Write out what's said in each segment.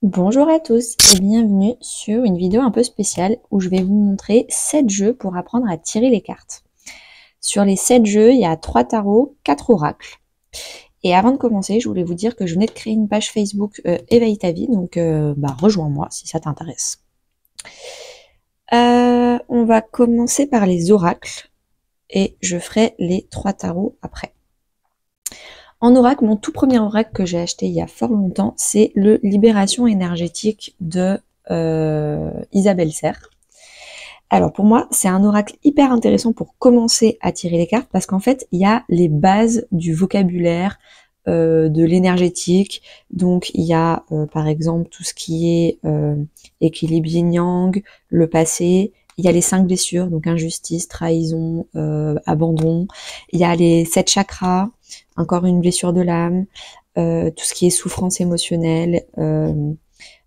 Bonjour à tous et bienvenue sur une vidéo un peu spéciale où je vais vous montrer 7 jeux pour apprendre à tirer les cartes. Sur les 7 jeux, il y a 3 tarots, 4 oracles. Et avant de commencer, je voulais vous dire que je venais de créer une page Facebook Éveille ta vie, donc rejoins-moi si ça t'intéresse. On va commencer par les oracles et je ferai les 3 tarots après. En oracle, mon tout premier oracle que j'ai acheté il y a fort longtemps, c'est le Libération énergétique de Isabelle Serre. Alors pour moi, c'est un oracle hyper intéressant pour commencer à tirer les cartes parce qu'en fait, il y a les bases du vocabulaire, de l'énergétique. Donc il y a par exemple tout ce qui est équilibre yin-yang, le passé. Il y a les 5 blessures, donc injustice, trahison, abandon. Il y a les 7 chakras, encore une blessure de l'âme, tout ce qui est souffrance émotionnelle,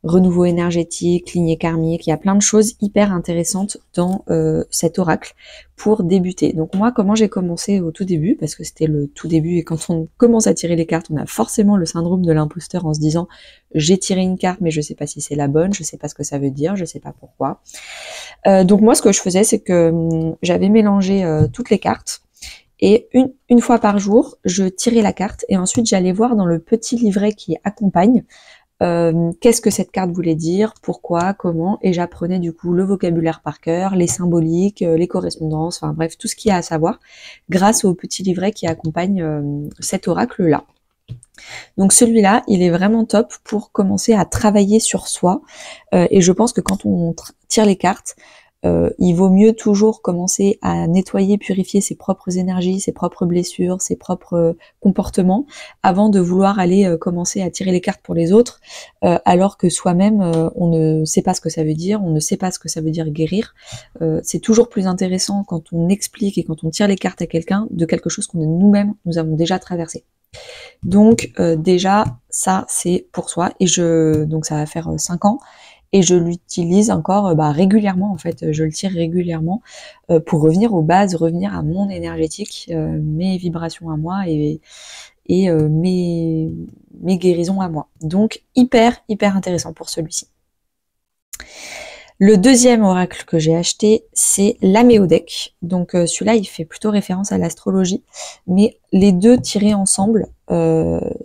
renouveau énergétique, lignée karmique. Il y a plein de choses hyper intéressantes dans cet oracle pour débuter. Donc moi, comment j'ai commencé au tout début, parce que c'était le tout début, et quand on commence à tirer les cartes, on a forcément le syndrome de l'imposteur en se disant « j'ai tiré une carte, mais je sais pas si c'est la bonne, je sais pas ce que ça veut dire, je sais pas pourquoi ». Donc moi, ce que je faisais, c'est que j'avais mélangé toutes les cartes, et une fois par jour, je tirais la carte, et ensuite j'allais voir dans le petit livret qui accompagne qu'est-ce que cette carte voulait dire, pourquoi, comment, et j'apprenais du coup le vocabulaire par cœur, les symboliques, les correspondances, enfin bref, tout ce qu'il y a à savoir, grâce au petit livret qui accompagne cet oracle-là. Donc celui-là, il est vraiment top pour commencer à travailler sur soi, et je pense que quand on tire les cartes, il vaut mieux toujours commencer à nettoyer, purifier ses propres énergies, ses propres blessures, ses propres comportements, avant de vouloir aller commencer à tirer les cartes pour les autres, alors que soi-même, on ne sait pas ce que ça veut dire, on ne sait pas ce que ça veut dire guérir. C'est toujours plus intéressant quand on explique et quand on tire les cartes à quelqu'un de quelque chose qu'on nous-mêmes, nous avons déjà traversé. Donc déjà, ça c'est pour soi, et donc ça va faire 5 ans, et je l'utilise encore régulièrement, en fait, je le tire régulièrement pour revenir aux bases, revenir à mon énergétique, mes vibrations à moi et mes guérisons à moi. Donc hyper intéressant pour celui-ci. Le deuxième oracle que j'ai acheté, c'est l'Améodec. Donc celui-là, il fait plutôt référence à l'astrologie, mais les deux tirés ensemble,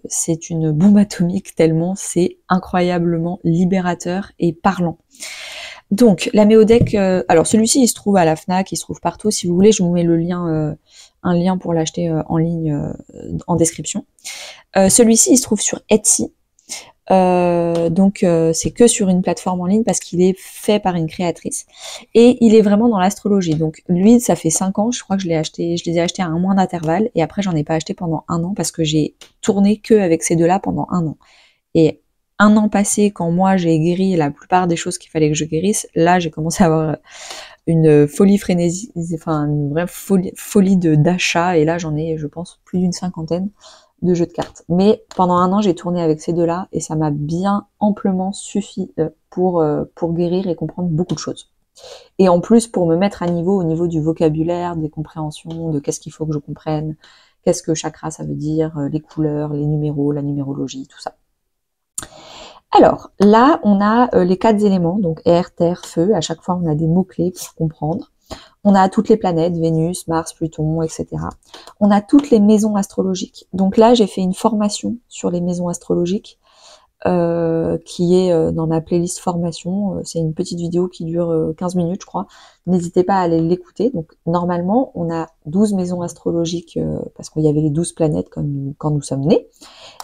c'est une bombe atomique tellement c'est incroyablement libérateur et parlant. Donc l'Améodec, alors celui-ci il se trouve à la Fnac, il se trouve partout. Si vous voulez, je vous mets le lien, un lien pour l'acheter en ligne en description. Celui-ci il se trouve sur Etsy. Donc c'est que sur une plateforme en ligne parce qu'il est fait par une créatrice et il est vraiment dans l'astrologie. Donc lui, ça fait 5 ans, je crois que je les ai achetés à un mois d'intervalle, et après j'en ai pas acheté pendant 1 an parce que j'ai tourné que avec ces deux-là pendant 1 an. Et 1 an passé, quand moi j'ai guéri la plupart des choses qu'il fallait que je guérisse, là j'ai commencé à avoir une folie frénésie, enfin une vraie folie d'achat, et là j'en ai, je pense, plus d'une 50aine de jeux de cartes. Mais pendant 1 an, j'ai tourné avec ces deux-là et ça m'a bien amplement suffi pour guérir et comprendre beaucoup de choses. Et en plus, pour me mettre à niveau au niveau du vocabulaire, des compréhensions, de qu'est-ce qu'il faut que je comprenne, qu'est-ce que chakra ça veut dire, les couleurs, les numéros, la numérologie, tout ça. Alors, là, on a les 4 éléments, donc air, terre, feu. À chaque fois, on a des mots-clés pour comprendre. On a toutes les planètes, Vénus, Mars, Pluton, etc. On a toutes les maisons astrologiques. Donc là, j'ai fait une formation sur les maisons astrologiques qui est dans ma playlist formation. C'est une petite vidéo qui dure 15 minutes, je crois. N'hésitez pas à aller l'écouter. Donc normalement, on a 12 maisons astrologiques parce qu'il y avait les 12 planètes comme quand nous sommes nés.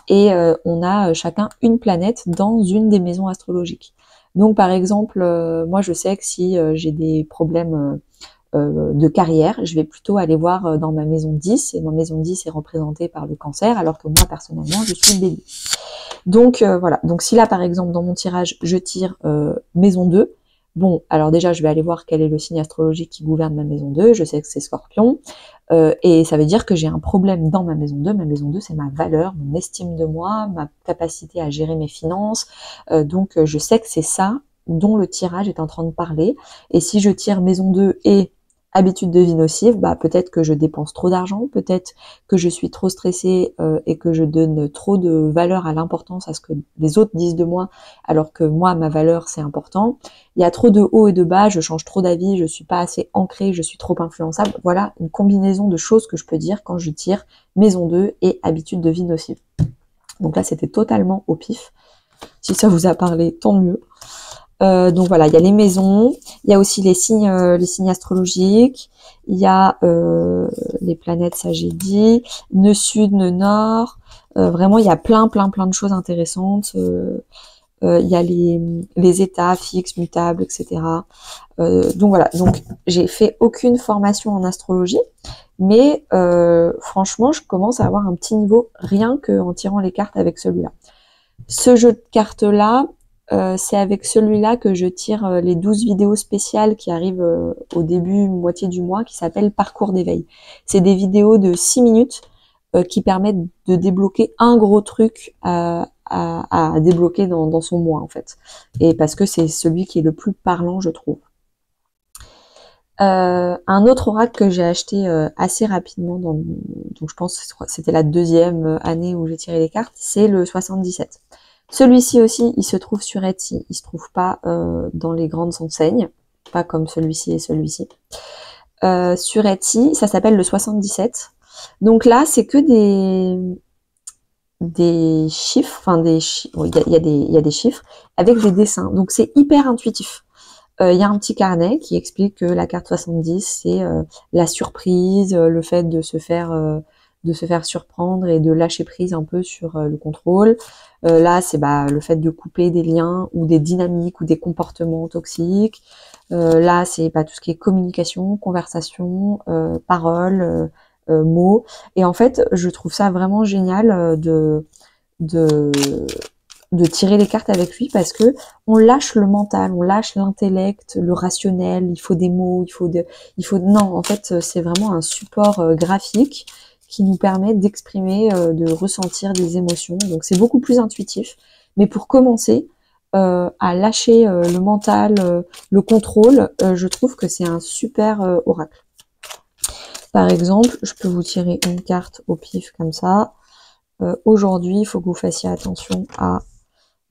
Et on a chacun une planète dans une des maisons astrologiques. Donc par exemple, moi je sais que si j'ai des problèmes de carrière, je vais plutôt aller voir dans ma maison 10, et ma maison 10 est représentée par le cancer, alors que moi personnellement je suis bélier. Donc voilà, donc si là par exemple dans mon tirage je tire maison 2, bon alors déjà je vais aller voir quel est le signe astrologique qui gouverne ma maison 2, je sais que c'est Scorpion, et ça veut dire que j'ai un problème dans ma maison 2, c'est ma valeur, mon estime de moi, ma capacité à gérer mes finances, donc je sais que c'est ça dont le tirage est en train de parler, et si je tire maison 2 et Habitude de vie nocive, bah peut-être que je dépense trop d'argent, peut-être que je suis trop stressée et que je donne trop de valeur à l'importance, à ce que les autres disent de moi, alors que moi, ma valeur, c'est important. Il y a trop de hauts et de bas, je change trop d'avis, je suis pas assez ancrée, je suis trop influençable. Voilà une combinaison de choses que je peux dire quand je tire maison 2 et habitude de vie nocive. Donc là, c'était totalement au pif. Si ça vous a parlé, tant mieux. Donc voilà, il y a les maisons, il y a aussi les signes astrologiques, il y a les planètes, ça j'ai dit, nœud sud, nœud nord. Vraiment, il y a plein de choses intéressantes. Il y a les états fixes, mutables, etc. Donc voilà, donc j'ai fait aucune formation en astrologie, mais franchement, je commence à avoir un petit niveau rien qu'en tirant les cartes avec celui-là. Ce jeu de cartes-là, c'est avec celui-là que je tire les 12 vidéos spéciales qui arrivent au début, moitié du mois, qui s'appellent Parcours d'éveil. C'est des vidéos de 6 minutes qui permettent de débloquer un gros truc à débloquer dans son mois, en fait. Et parce que c'est celui qui est le plus parlant, je trouve. Un autre oracle que j'ai acheté assez rapidement, donc je pense que c'était la deuxième année où j'ai tiré les cartes, c'est le 77. Celui-ci aussi, il se trouve sur Etsy, il se trouve pas dans les grandes enseignes, pas comme celui-ci et celui-ci. Sur Etsy, ça s'appelle le 77. Donc là, c'est que des chiffres, enfin il y a des chiffres avec des dessins. Donc c'est hyper intuitif. Il y a un petit carnet qui explique que la carte 70, c'est la surprise, le fait de se faire surprendre et de lâcher prise un peu sur le contrôle. Là, c'est le fait de couper des liens ou des dynamiques ou des comportements toxiques. Là, c'est tout ce qui est communication, conversation, parole, mots. Et en fait, je trouve ça vraiment génial de tirer les cartes avec lui parce que on lâche le mental, on lâche l'intellect, le rationnel, il faut des mots, non, en fait, c'est vraiment un support graphique qui nous permet d'exprimer, de ressentir des émotions. Donc c'est beaucoup plus intuitif. Mais pour commencer à lâcher le mental, le contrôle, je trouve que c'est un super oracle. Par exemple, je peux vous tirer une carte au pif comme ça. Aujourd'hui, il faut que vous fassiez attention à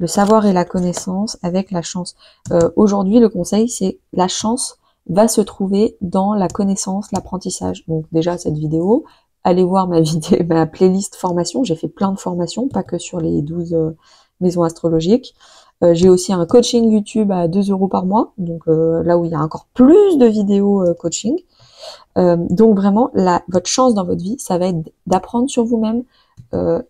le savoir et la connaissance avec la chance. Aujourd'hui, le conseil, c'est la chance va se trouver dans la connaissance, l'apprentissage. Donc déjà, cette vidéo, allez voir ma playlist formation. J'ai fait plein de formations, pas que sur les 12 maisons astrologiques. J'ai aussi un coaching YouTube à 2 € par mois, donc là où il y a encore plus de vidéos coaching. Donc vraiment, votre chance dans votre vie, ça va être d'apprendre sur vous-même,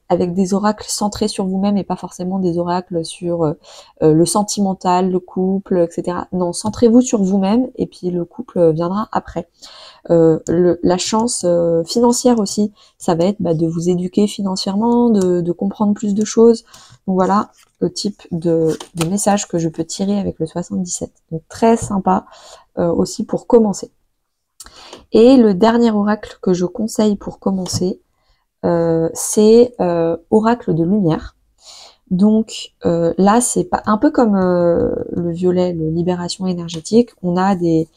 avec des oracles centrés sur vous-même et pas forcément des oracles sur le sentimental, le couple, etc. Non, centrez-vous sur vous-même et puis le couple viendra après. La chance financière aussi, ça va être de vous éduquer financièrement, de comprendre plus de choses. Donc voilà le type de message que je peux tirer avec le 77. Donc très sympa aussi pour commencer. Et le dernier oracle que je conseille pour commencer, c'est oracle de lumière. Donc là, c'est pas un peu comme le violet, le libération énergétique. On a des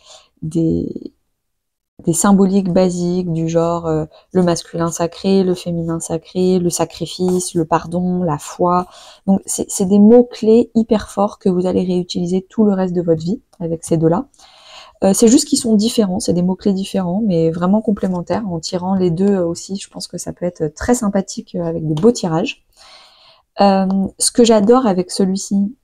symboliques basiques du genre le masculin sacré, le féminin sacré, le sacrifice, le pardon, la foi. Donc c'est des mots-clés hyper forts que vous allez réutiliser tout le reste de votre vie avec ces deux-là. C'est juste qu'ils sont différents, c'est des mots-clés différents, mais vraiment complémentaires. En tirant les deux aussi, je pense que ça peut être très sympathique avec des beaux tirages. Ce que j'adore avec celui-ci,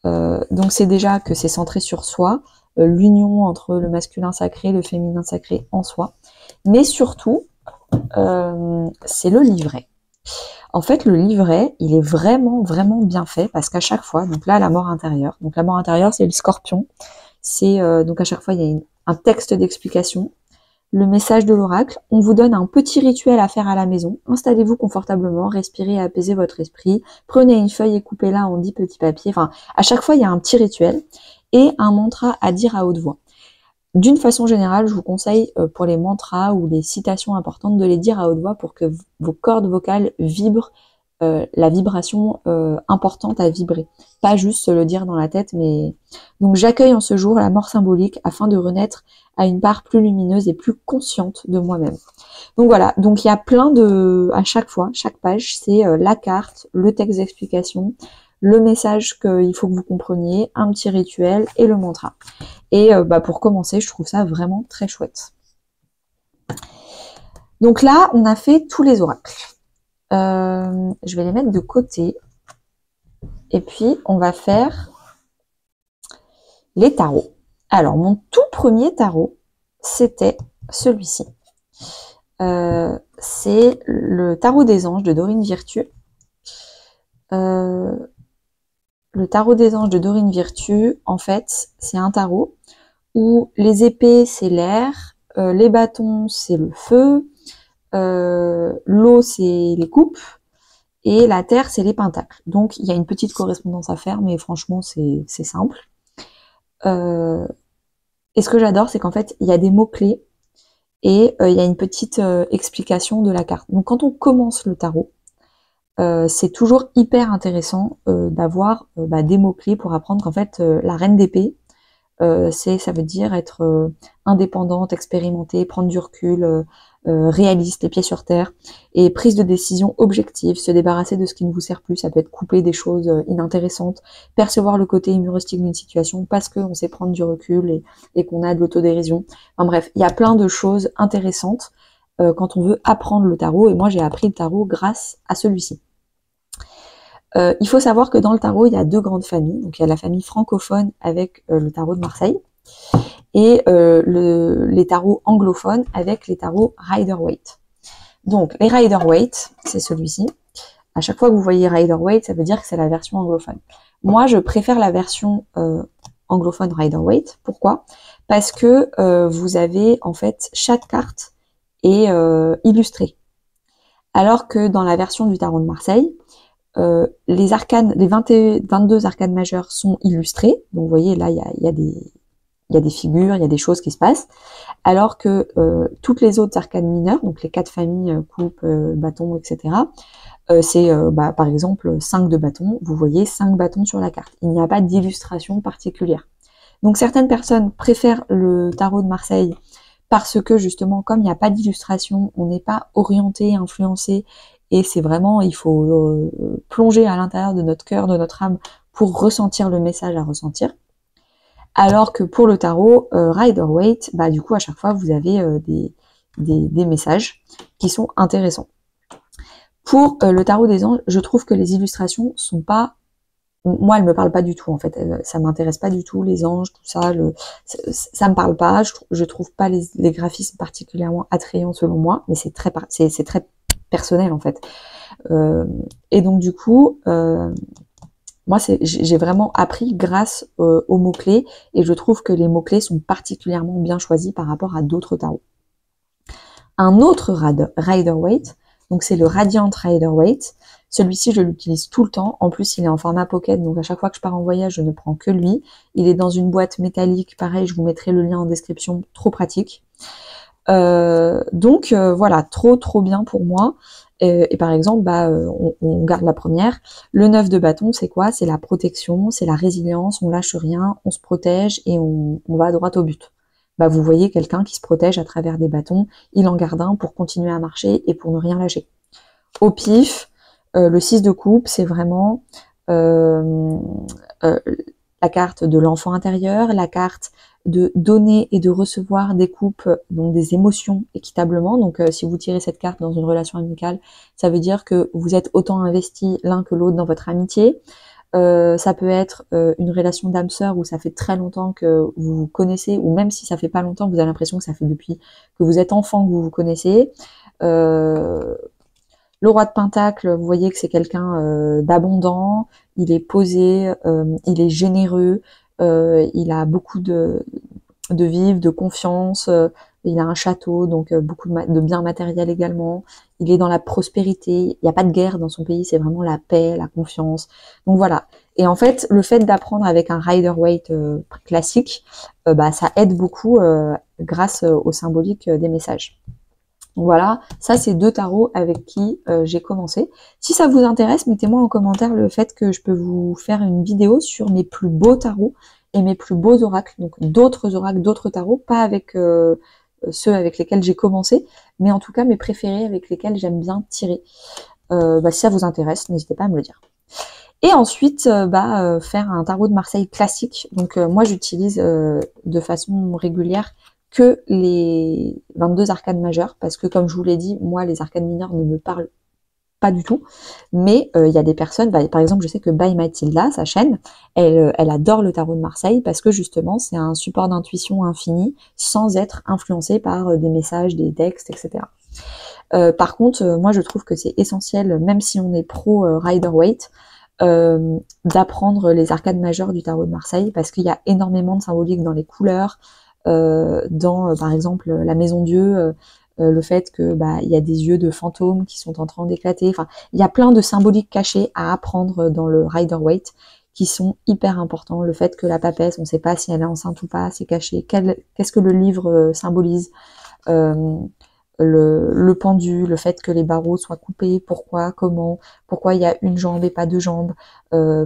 donc c'est déjà que c'est centré sur soi, l'union entre le masculin sacré, le féminin sacré en soi, mais surtout, c'est le livret. En fait, le livret, il est vraiment bien fait parce qu'à chaque fois, donc là, la mort intérieure. Donc la mort intérieure, c'est le scorpion. C'est donc à chaque fois, il y a un texte d'explication, le message de l'oracle. On vous donne un petit rituel à faire à la maison. Installez-vous confortablement, respirez et apaisez votre esprit. Prenez une feuille et coupez-la en 10 petits papiers. Enfin, à chaque fois, il y a un petit rituel et un mantra à dire à haute voix. D'une façon générale, je vous conseille pour les mantras ou les citations importantes de les dire à haute voix pour que vos cordes vocales vibrent la vibration importante à vibrer. Pas juste se le dire dans la tête, mais... Donc j'accueille en ce jour la mort symbolique afin de renaître à une part plus lumineuse et plus consciente de moi-même. Donc voilà, donc il y a plein de... À chaque fois, chaque page, c'est la carte, le texte d'explication, le message qu'il faut que vous compreniez, un petit rituel et le mantra. Et pour commencer, je trouve ça vraiment très chouette. Donc là, on a fait tous les oracles. Je vais les mettre de côté. Et puis, on va faire les tarots. Alors, mon tout premier tarot, c'était celui-ci. C'est le tarot des anges de Dorine Virtue. Le tarot des anges de Dorine Virtue, en fait, c'est un tarot où les épées, c'est l'air, les bâtons, c'est le feu, l'eau, c'est les coupes, et la terre, c'est les pentacles. Donc, il y a une petite correspondance à faire, mais franchement, c'est simple. Et ce que j'adore, c'est qu'en fait, il y a des mots-clés, et il y a une petite explication de la carte. Donc, quand on commence le tarot, c'est toujours hyper intéressant d'avoir des mots-clés pour apprendre qu'en fait, la reine d'épée, ça veut dire être indépendante, expérimentée, prendre du recul, réaliste, les pieds sur terre, et prise de décision objective, se débarrasser de ce qui ne vous sert plus. Ça peut être couper des choses inintéressantes, percevoir le côté humoristique d'une situation parce qu'on sait prendre du recul et qu'on a de l'autodérision. Enfin bref, il y a plein de choses intéressantes quand on veut apprendre le tarot, et moi j'ai appris le tarot grâce à celui-ci. Il faut savoir que dans le tarot, il y a deux grandes familles. Donc il y a la famille francophone avec le tarot de Marseille, et les tarots anglophones avec les tarots Rider-Waite. Donc les Rider-Waite, c'est celui-ci. À chaque fois que vous voyez Rider-Waite, ça veut dire que c'est la version anglophone. Moi, je préfère la version anglophone Rider-Waite. Pourquoi? Parce que vous avez, en fait, chaque carte est illustrée. Alors que dans la version du tarot de Marseille, les arcanes, les 22 arcanes majeures sont illustrées. Donc vous voyez, là, il y a des figures, il y a des choses qui se passent. Alors que toutes les autres arcanes mineures, donc les 4 familles, coupe, bâton, etc., c'est par exemple 5 de bâtons. Vous voyez 5 bâtons sur la carte. Il n'y a pas d'illustration particulière. Donc certaines personnes préfèrent le tarot de Marseille parce que justement, comme il n'y a pas d'illustration, on n'est pas orienté, influencé, et c'est vraiment, il faut plonger à l'intérieur de notre cœur, de notre âme, pour ressentir le message à ressentir. Alors que pour le tarot Rider-Waite, du coup à chaque fois vous avez des messages qui sont intéressants. Pour le tarot des anges, je trouve que les illustrations sont pas... Moi, elles me parlent pas du tout, en fait. Ça m'intéresse pas du tout, les anges, tout ça. Ça me parle pas. Je trouve pas les graphismes particulièrement attrayants, selon moi. Mais c'est très personnel, en fait. Et donc, du coup, moi, j'ai vraiment appris grâce aux mots-clés. Et je trouve que les mots-clés sont particulièrement bien choisis par rapport à d'autres tarots. Un autre Rider-Waite, donc c'est le Radiant Rider-Waite. Celui-ci, je l'utilise tout le temps. En plus, il est en format pocket, donc à chaque fois que je pars en voyage, je ne prends que lui. Il est dans une boîte métallique. Pareil, je vous mettrai le lien en description. Trop pratique. Voilà, trop bien pour moi. Et par exemple, on garde la première. Le 9 de bâton, c'est quoi? C'est la protection, c'est la résilience. On lâche rien, on se protège et on va droit au but. Vous voyez quelqu'un qui se protège à travers des bâtons. Il en garde un pour continuer à marcher et pour ne rien lâcher. Au pif, le 6 de coupe, c'est vraiment la carte de l'enfant intérieur, la carte de donner et de recevoir des coupes, donc des émotions équitablement. Donc si vous tirez cette carte dans une relation amicale, ça veut dire que vous êtes autant investis l'un que l'autre dans votre amitié. Ça peut être une relation d'âme sœur où ça fait très longtemps que vous vous connaissez, ou même si ça fait pas longtemps, vous avez l'impression que ça fait depuis que vous êtes enfant que vous vous connaissez. Le roi de Pentacle, vous voyez que c'est quelqu'un d'abondant, il est posé, il est généreux, il a beaucoup de vivre, de confiance, il a un château, donc beaucoup de biens matériels également. Il est dans la prospérité, il n'y a pas de guerre dans son pays, c'est vraiment la paix, la confiance. Donc voilà. Et en fait, le fait d'apprendre avec un Rider-Waite classique, ça aide beaucoup grâce au symbolique des messages. Donc voilà, ça c'est 2 tarots avec qui j'ai commencé. Si ça vous intéresse, mettez-moi en commentaire le fait que je peux vous faire une vidéo sur mes plus beaux tarots et mes plus beaux oracles. Donc d'autres oracles, d'autres tarots, pas avec ceux avec lesquels j'ai commencé, mais en tout cas mes préférés avec lesquels j'aime bien tirer. Si ça vous intéresse, n'hésitez pas à me le dire. Et ensuite, faire un tarot de Marseille classique. Donc moi j'utilise de façon régulière que les 22 arcanes majeures, parce que comme je vous l'ai dit, moi les arcanes mineures ne me parlent pas du tout, mais il y a des personnes, par exemple je sais que By Mathilda, sa chaîne, elle adore le tarot de Marseille, parce que justement c'est un support d'intuition infini, sans être influencé par des messages, des textes, etc. Par contre, moi je trouve que c'est essentiel, même si on est pro Rider-Waite, d'apprendre les arcanes majeures du tarot de Marseille, parce qu'il y a énormément de symbolique dans les couleurs, par exemple la maison Dieu, le fait que il y a des yeux de fantômes qui sont en train d'éclater. Enfin, il y a plein de symboliques cachées à apprendre dans le Rider-Waite qui sont hyper importants. Le fait que la papesse, on ne sait pas si elle est enceinte ou pas, c'est caché. Qu'est-ce que le livre symbolise, le pendu, le fait que les barreaux soient coupés, pourquoi, comment, pourquoi il y a une jambe et pas deux jambes,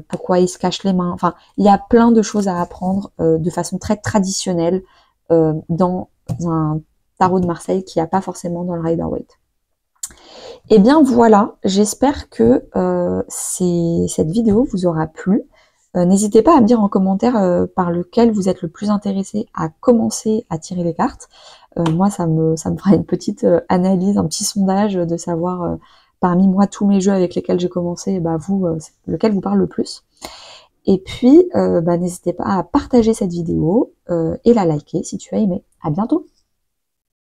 pourquoi il se cache les mains. Enfin, il y a plein de choses à apprendre de façon très traditionnelle dans un tarot de Marseille qu'il n'y a pas forcément dans le Rider-Waite. Et bien voilà, j'espère que cette vidéo vous aura plu. N'hésitez pas à me dire en commentaire par lequel vous êtes le plus intéressé à commencer à tirer les cartes. Moi, ça me fera une petite analyse, un petit sondage de savoir parmi moi tous mes jeux avec lesquels j'ai commencé, vous, lequel vous parle le plus. Et puis, n'hésitez pas à partager cette vidéo et la liker si tu as aimé. À bientôt!